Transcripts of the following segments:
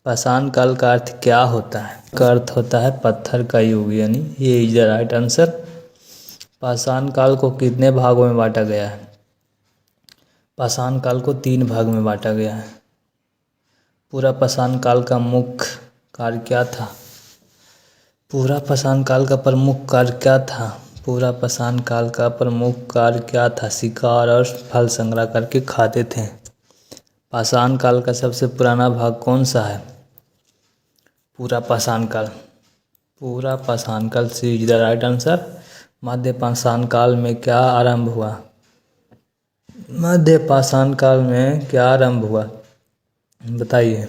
पाषाण काल का अर्थ क्या होता है? का अर्थ होता है पत्थर का युग, यानी ये इज द राइट आंसर। पाषाण काल को कितने भागों में बांटा गया है? पाषाण काल को 3 भाग में बांटा गया है। पूरा पाषाण काल का मुख्य कार्य क्या था? पूरा पाषाण काल का प्रमुख कार्य क्या था? पूरा पाषाण काल का प्रमुख कार्य क्या था? शिकार और फल संग्रह करके खाते थे। पाषाण काल का सबसे पुराना भाग कौन सा है? पूरा पाषाण काल। पूरा पाषाण काल से इज द राइट आंसर। मध्य पाषाण काल में क्या आरंभ हुआ? मध्य पाषाण काल में क्या आरंभ हुआ बताइए।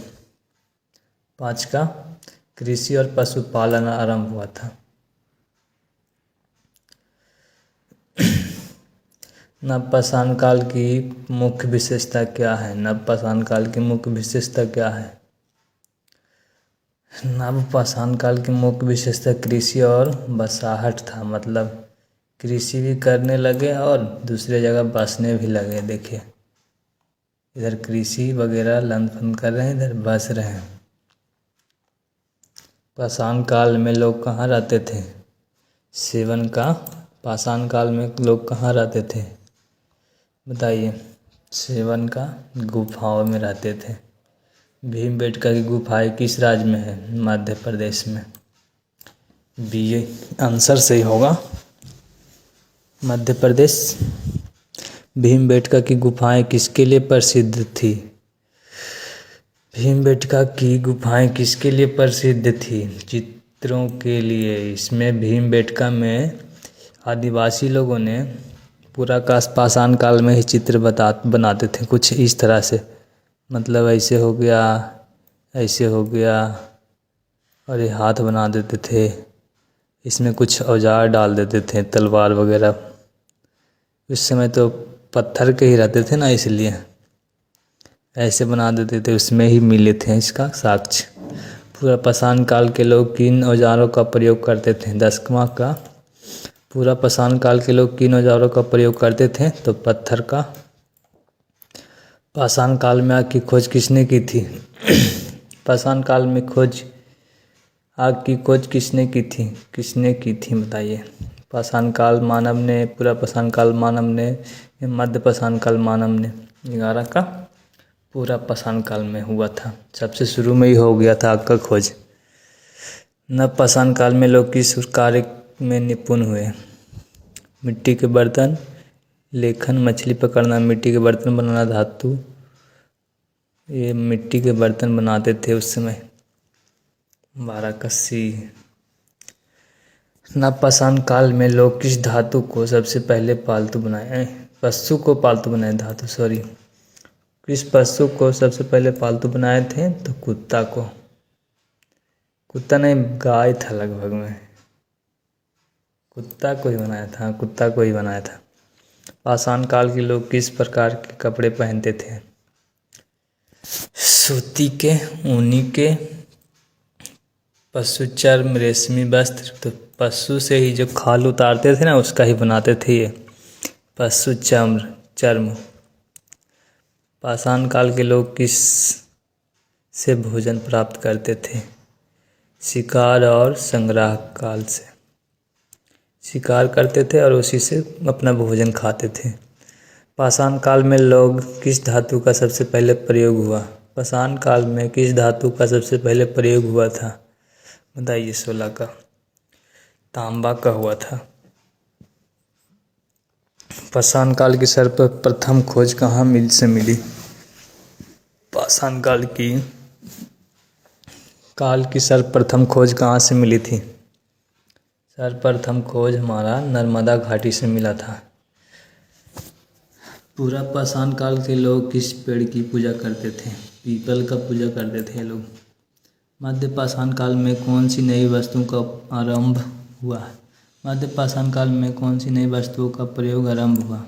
5 का कृषि और पशुपालन आरंभ हुआ था। नव पाषाण काल की मुख्य विशेषता क्या है? नव पाषाण काल की मुख्य विशेषता क्या है? नव पाषाण काल की मुख्य विशेषता कृषि और बसाहट था। मतलब कृषि भी करने लगे और दूसरे जगह बसने भी लगे। देखिए इधर कृषि वगैरह लंद फंद कर रहे हैं, इधर बस रहे हैं। पाषाण काल में लोग कहाँ रहते थे? सेवन का पाषाण काल में लोग कहाँ रहते थे बताइए। सेवन का गुफाओं में रहते थे। भीमबेटका की गुफाएं किस राज्य में है? मध्य प्रदेश में। बी ये आंसर सही होगा, मध्य प्रदेश। भीमबेटका की गुफाएं किसके लिए प्रसिद्ध थी? भीमबेटका की गुफाएं किसके लिए प्रसिद्ध थी? चित्रों के लिए। इसमें भीमबेटका में आदिवासी लोगों ने पूरा का पाषाण काल में ही चित्र बनाते थे कुछ इस तरह से। मतलब ऐसे हो गया, ऐसे हो गया, और ये हाथ बना देते थे। इसमें कुछ औजार डाल देते थे, तलवार वगैरह। उस समय तो पत्थर के ही रहते थे ना, इसलिए ऐसे बना देते थे। उसमें ही मिले थे इसका साक्ष्य। पूरा पाषाण काल के लोग किन औजारों का प्रयोग करते थे? 10वां का पूरा पाषाण काल के लोग किन औजारों का प्रयोग करते थे? तो पत्थर का। पाषाण काल में आग की खोज किसने की थी? पाषाण काल में आग की खोज किसने की थी? किसने की थी बताइए। पाषाण काल मानव ने, पूरा पाषाण काल मानव ने, मध्य पाषाण काल मानव ने। 11 का पूरा पाषाण काल में हुआ था, सबसे शुरू में ही हो गया था आग का खोज। नव पाषाण काल में लोग किस कार्य में निपुण हुए? मिट्टी के बर्तन, लेखन, मछली पकड़ना। मिट्टी के बर्तन बनाना, धातु, ये मिट्टी के बर्तन बनाते थे उस समय। 12 का सी। नव पाषाण काल में लोग किस धातु को सबसे पहले पालतू बनाए? पशु को पालतू बनाए, धातु सॉरी। किस पशु को सबसे पहले पालतू बनाए थे? तो कुत्ता को। कुत्ता नहीं, गाय था लगभग में। कुत्ता को ही बनाया था, कुत्ता को ही बनाया था। पाषाण काल के लोग किस प्रकार के कपड़े पहनते थे? सूती के, ऊनी के, पशु चर्म, रेशमी वस्त्र। तो पशु से ही जो खाल उतारते थे ना, उसका ही बनाते थे ये, पशु चर्म। पाषाण काल के लोग किस से भोजन प्राप्त करते थे? शिकार और संग्रह काल से। शिकार करते थे और उसी से अपना भोजन खाते थे। पाषाण काल में लोग किस धातु का सबसे पहले प्रयोग हुआ? पाषाण काल में किस धातु का सबसे पहले प्रयोग हुआ था बताइए। 16 का तांबा का हुआ था। पाषाण काल की सर्वप्रथम खोज कहाँ से मिली? पाषाण काल की सर्वप्रथम खोज कहाँ से मिली थी? सर्वप्रथम खोज हमारा नर्मदा घाटी से मिला था। पूरा पाषाण काल के लोग किस पेड़ की पूजा करते थे? पीपल का पूजा करते थे लोग। मध्य पाषाण काल में कौन सी नई वस्तुओं का आरंभ हुआ? मध्य पाषाण काल में कौन सी नई वस्तुओं का प्रयोग आरंभ हुआ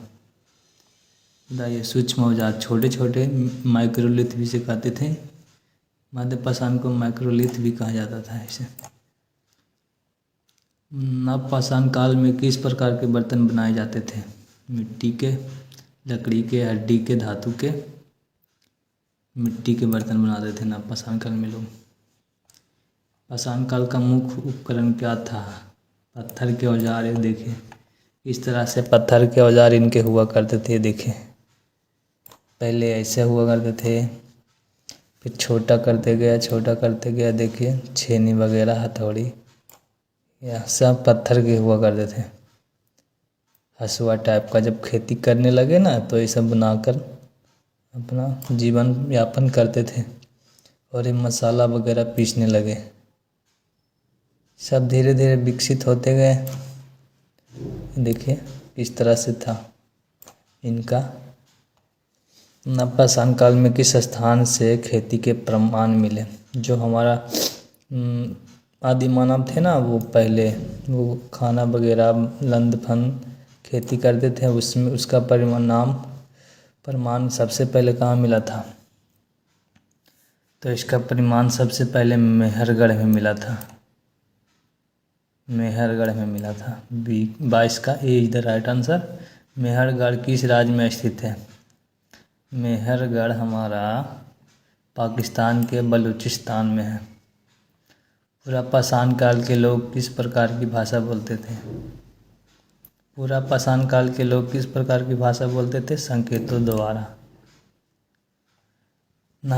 बताइए। सूक्ष्म औजार, छोटे छोटे माइक्रोलिथ भी से कहते थे। मध्य पाषाण को माइक्रोलिथ भी कहा जाता था इसे। नव पाषाण काल में किस प्रकार के बर्तन बनाए जाते थे? मिट्टी के, लकड़ी के, हड्डी के, धातु के। मिट्टी के बर्तन बनाते थे ना पाषाण काल में लोग। पाषाण काल का मुख्य उपकरण क्या था? पत्थर के औजार। ये देखिए इस तरह से पत्थर के औजार इनके हुआ करते थे। देखिए पहले ऐसे हुआ करते थे, फिर छोटा करते गया। देखिए छेनी वगैरह, हथौड़ी, यह सब पत्थर के हुआ करते थे। हसुआ टाइप का जब खेती करने लगे ना तो ये सब बनाकर अपना जीवन यापन करते थे। और ये मसाला वगैरह पीसने लगे। सब धीरे धीरे विकसित होते गए। देखिए किस तरह से था इनका। पाषाण काल में किस स्थान से खेती के प्रमाण मिले? जो हमारा आदि मानव थे ना, वो पहले वो खाना वगैरह लंद फंद खेती करते थे, उसमें उसका प्रमाण सबसे पहले कहाँ मिला था? तो इसका प्रमाण सबसे पहले मेहरगढ़ में मिला था। मेहरगढ़ में मिला था। 22 का A is the right answer. Mehrgarh किस राज्य में स्थित है? मेहरगढ़ हमारा पाकिस्तान के बलूचिस्तान में है। पूरा पाषाण काल के लोग किस प्रकार की भाषा बोलते थे? पूरा पाषाण काल के लोग किस प्रकार की भाषा बोलते थे? संकेतों द्वारा।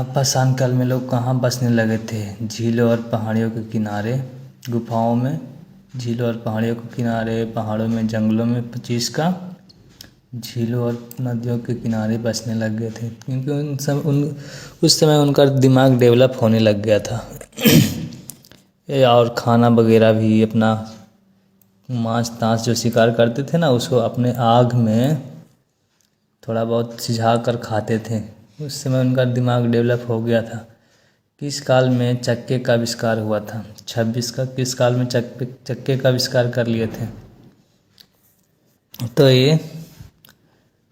पाषाण काल में लोग कहाँ बसने लगे थे? झीलों और पहाड़ियों के किनारे, गुफाओं में, झीलों और पहाड़ियों के किनारे, पहाड़ों में, जंगलों में। 25 का झीलों और नदियों के किनारे बसने लग गए थे, क्योंकि उस समय उनका दिमाग डेवलप होने लग गया था। और खाना वगैरह भी अपना मांस तांस जो शिकार करते थे ना, उसको अपने आग में थोड़ा बहुत सिझा कर खाते थे। उस समय उनका दिमाग डेवलप हो गया था। किस काल में चक्के का आविष्कार हुआ था? 26 का किस काल में चक्के का आविष्कार कर लिए थे? तो ये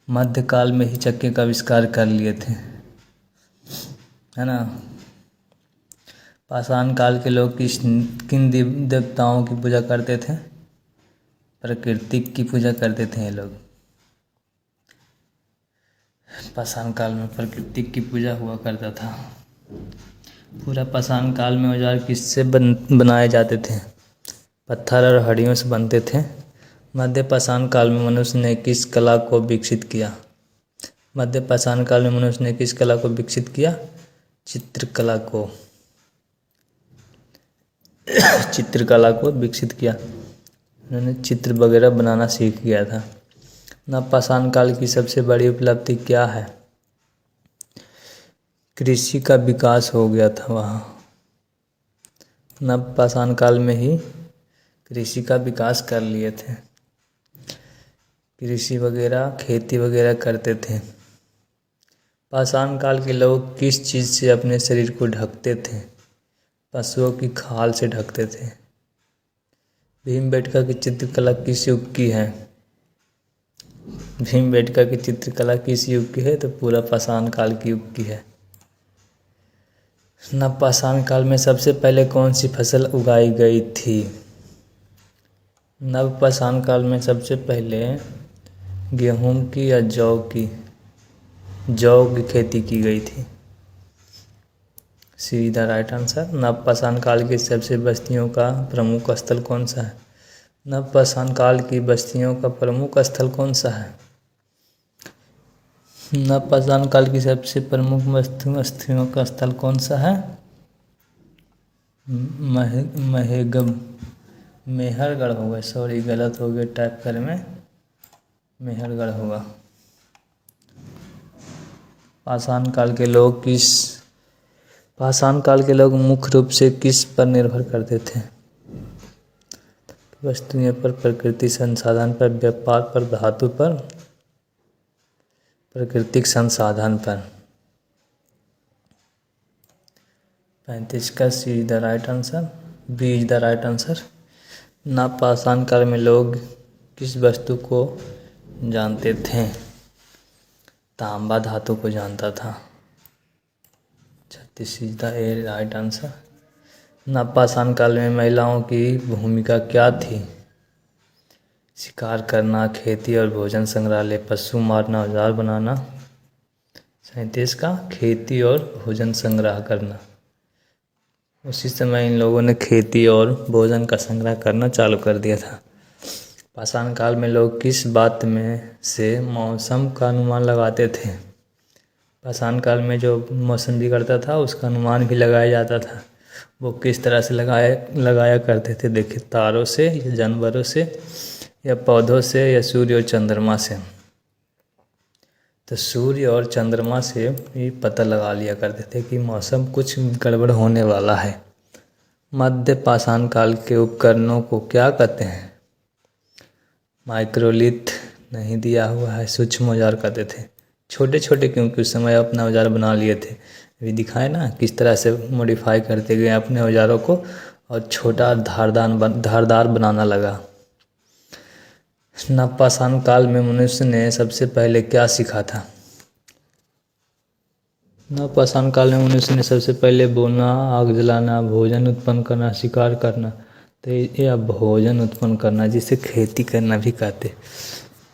मध्यकाल में ही चक्के का आविष्कार कर लिए थे, है ना। पाषाण काल के लोग किन देवताओं की पूजा करते थे? प्रकृति की पूजा करते थे ये लोग। पाषाण काल में प्रकृति की पूजा हुआ करता था। पूरा पाषाण काल में औजार किससे बनाए जाते थे? पत्थर और हड्डियों से बनते थे। मध्य पाषाण काल में मनुष्य ने किस कला को विकसित किया? मध्य पाषाण काल में मनुष्य ने किस कला को विकसित किया? चित्रकला को। चित्रकला को विकसित किया। उन्होंने चित्र वगैरह बनाना सीख गया था। पाषाण काल की सबसे बड़ी उपलब्धि क्या है? कृषि का विकास हो गया था वहाँ। पाषाण काल में ही कृषि का विकास कर लिए थे। कृषि वगैरह खेती वगैरह करते थे। पाषाण काल के लोग किस चीज़ से अपने शरीर को ढकते थे? पशुओं की खाल से ढकते थे। भीमबेटका की चित्रकला किस युग की है? भीमबेटका की चित्रकला किस युग की है? तो पूरा पाषाण काल की युग की है। पाषाण काल में सबसे पहले कौन सी फसल उगाई गई थी? पाषाण काल में सबसे पहले गेहूं की या जौ की खेती की गई थी। सीधा राइट आंसर। पाषाण काल की सबसे बस्तियों का प्रमुख स्थल कौन सा है? पाषाण काल की बस्तियों का प्रमुख स्थल कौन सा है? पाषाण काल की सबसे प्रमुख बस्तियों का स्थल कौन सा है? मेहरगढ़ होगा। सॉरी गलत हो गया टाइप करने में, मेहरगढ़ होगा। पाषाण काल के लोग मुख्य रूप से किस पर निर्भर करते थे? वस्तुओं पर, प्रकृति संसाधन पर, व्यापार पर, धातु पर, प्राकृतिक संसाधन पर। 35 का C is the right answer. B is the right answer. पाषाण काल में लोग किस वस्तु को जानते थे? तांबा धातु को जानता था। 36 इज द राइट आंसर। पाषाण काल में महिलाओं की भूमिका क्या थी? शिकार करना, खेती और भोजन संग्रहालय, पशु मारना, औजार बनाना, 37 का खेती और भोजन संग्रह करना। उसी समय इन लोगों ने खेती और भोजन का संग्रह करना चालू कर दिया था। पाषाण काल में लोग किस बात में से मौसम का अनुमान लगाते थे? पाषाण काल में जो मौसम बिगड़ता था उसका अनुमान भी लगाया जाता था। वो किस तरह से लगाया करते थे? देखिए, तारों से या जानवरों से या पौधों से या सूर्य और चंद्रमा से। तो सूर्य और चंद्रमा से भी पता लगा लिया करते थे कि मौसम कुछ गड़बड़ होने वाला है। मध्य पाषाण काल के उपकरणों को क्या कहते हैं? माइक्रोलिथ नहीं दिया हुआ है, सूक्ष्म औजार कहते थे। छोटे छोटे क्योंकि उस समय अपना औजार बना लिए थे। अभी दिखाए ना किस तरह से मॉडिफाई करते गए अपने औजारों को और छोटा धारदार बनाना लगा। नवपाषाण काल में मनुष्य ने सबसे पहले क्या सीखा था? नवपाषाण काल में मनुष्य ने सबसे पहले बोलना, आग जलाना, भोजन उत्पन्न करना, शिकार करना। तो यह भोजन उत्पन्न करना जिसे खेती करना भी कहते,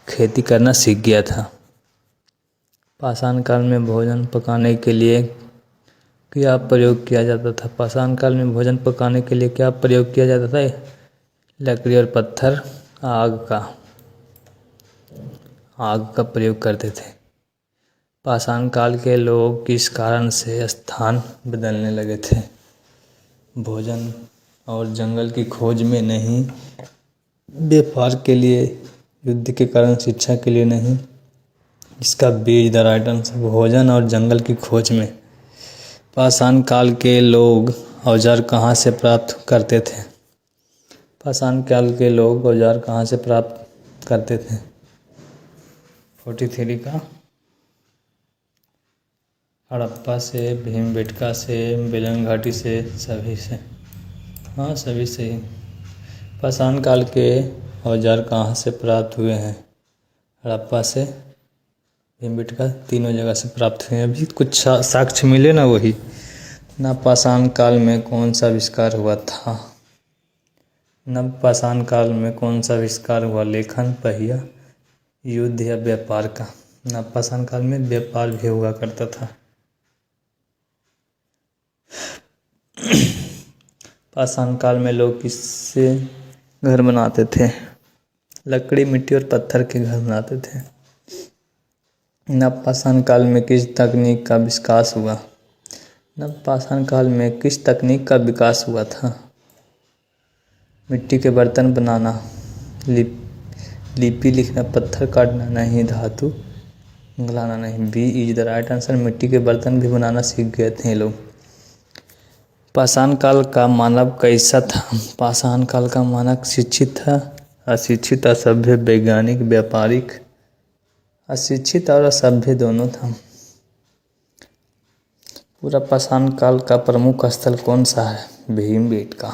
खेती करना सीख गया था। पाषाण काल में भोजन पकाने के लिए क्या प्रयोग किया जाता था? पाषाण काल में भोजन पकाने के लिए क्या प्रयोग किया जाता था? लकड़ी और पत्थर, आग का प्रयोग करते थे। पाषाण काल के लोग किस कारण से स्थान बदलने लगे थे? भोजन और जंगल की खोज में नहीं, व्यापार के लिए, युद्ध के कारण, शिक्षा के लिए नहीं। इसका बीज द राइट आंसर, भोजन और जंगल की खोज में। पाषाण काल के लोग औजार कहाँ से प्राप्त करते थे? पाषाण काल के लोग औजार कहाँ से प्राप्त करते थे? 43 का हड़प्पा से, भीमबेटका से, बेलन घाटी से, सभी से। हाँ, सभी से ही। पाषाण काल के औजार कहाँ से प्राप्त हुए हैं? हड़प्पा से, भीमबेटका, तीनों जगह से प्राप्त हुए हैं। अभी कुछ साक्ष्य मिले ना, वही। नवपाषाण काल में कौन सा आविष्कार हुआ था? नवपाषाण काल में कौन सा आविष्कार हुआ? लेखन, पहिया, युद्ध या व्यापार का? नवपाषाण काल में व्यापार भी हुआ करता था। पाषाण काल में लोग किससे घर बनाते थे? लकड़ी, मिट्टी और पत्थर के घर बनाते थे। नवपाषाण काल में किस तकनीक का विकास हुआ? नवपाषाण काल में किस तकनीक का विकास हुआ था? मिट्टी के बर्तन बनाना, लिपि लिखना, पत्थर काटना नहीं, धातु गलाना नहीं। B is the right answer, मिट्टी के बर्तन भी बनाना सीख गए थे ये लोग। पाषाण काल का मानव कैसा था? पाषाण काल का मानव शिक्षित था, अशिक्षित, असभ्य, वैज्ञानिक, व्यापारिक? अशिक्षित और असभ्य दोनों था। पूरा पाषाण काल का प्रमुख स्थल कौन सा है? भीमबेटका।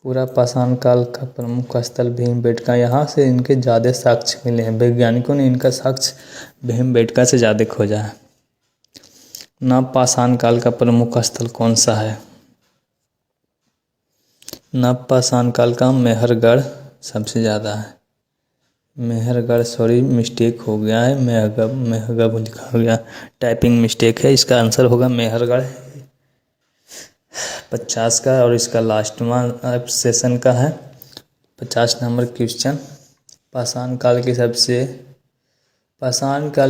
पूरा पाषाण काल का प्रमुख स्थल भीमबेटका। यहाँ से इनके ज़्यादा साक्ष्य मिले हैं। वैज्ञानिकों ने इनका साक्ष्य भीमबेटका से ज़्यादा खोजा है। नवपाषाण काल का प्रमुख स्थल कौन सा है? नवपाषाण काल का मेहरगढ़ सबसे ज़्यादा है। मेहरगढ़, सॉरी मिस्टेक हो गया है, मेहगढ़ लिखा हो गया, टाइपिंग मिस्टेक है। इसका आंसर होगा मेहरगढ़। 50 का और इसका लास्टवा सेशन का है 50 नंबर क्वेश्चन। पाषाण काल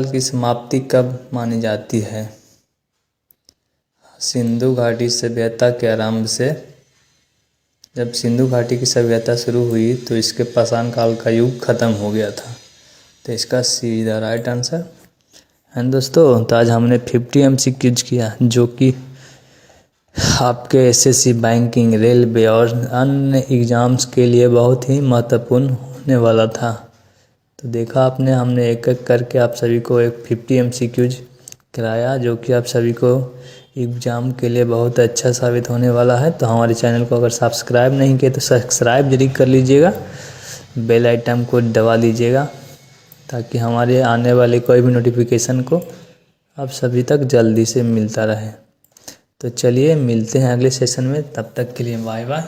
की समाप्ति कब मानी जाती है? सिंधु घाटी सभ्यता के आरंभ से। जब सिंधु घाटी की सभ्यता शुरू हुई तो इसके पाषाण काल का युग खत्म हो गया था। तो इसका see the right answer. And दोस्तों, तो आज हमने 50 MCQs किया, जो कि आपके SSC, बैंकिंग, रेलवे और अन्य एग्ज़ाम्स के लिए बहुत ही महत्वपूर्ण होने वाला था। तो देखा आपने, हमने एक एक करके आप सभी को एक 50 MCQs कराया, जो कि आप सभी को एग्ज़ाम के लिए बहुत अच्छा साबित होने वाला है। तो हमारे चैनल को अगर सब्सक्राइब नहीं किए तो सब्सक्राइब जरूर कर लीजिएगा, बेल आइटम को दबा लीजिएगा, ताकि हमारे आने वाले कोई भी नोटिफिकेशन को आप सभी तक जल्दी से मिलता रहे। तो चलिए मिलते हैं अगले सेशन में, तब तक के लिए बाय बाय।